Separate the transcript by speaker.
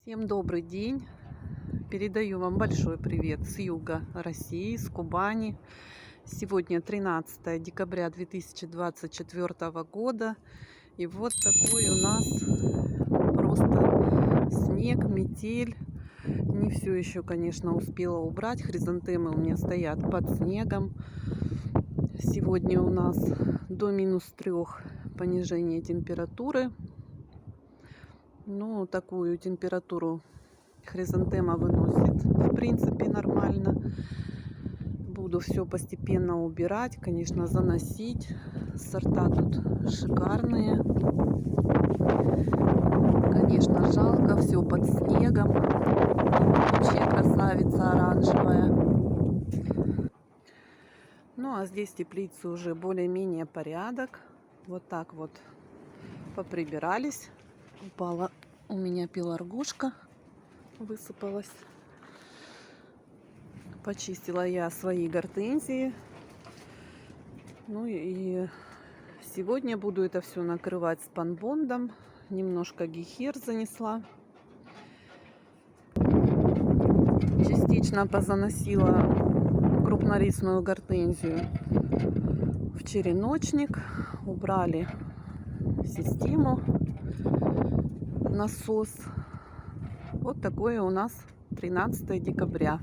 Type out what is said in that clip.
Speaker 1: Всем добрый день! Передаю вам большой привет с юга России, с Кубани. Сегодня 13 декабря 2024 года. И вот такой у нас просто снег, метель. Не все еще, конечно, успела убрать. Хризантемы у меня стоят под снегом. Сегодня у нас до -3 понижение температуры. Ну, такую температуру хризантема выносит, в принципе, нормально. Буду все постепенно убирать, конечно, заносить. Сорта тут шикарные. Конечно, жалко, все под снегом. Вообще красавица оранжевая. Ну, а здесь в теплице уже более-менее порядок. Вот так вот поприбирались. Упала у меня пеларгошка, высыпалась. Почистила я свои гортензии. Ну и сегодня буду это все накрывать спанбондом. Немножко гехер занесла. Частично позаносила крупнолистную гортензию в череночник. Убрали систему, насос. Вот такое у нас 13 декабря.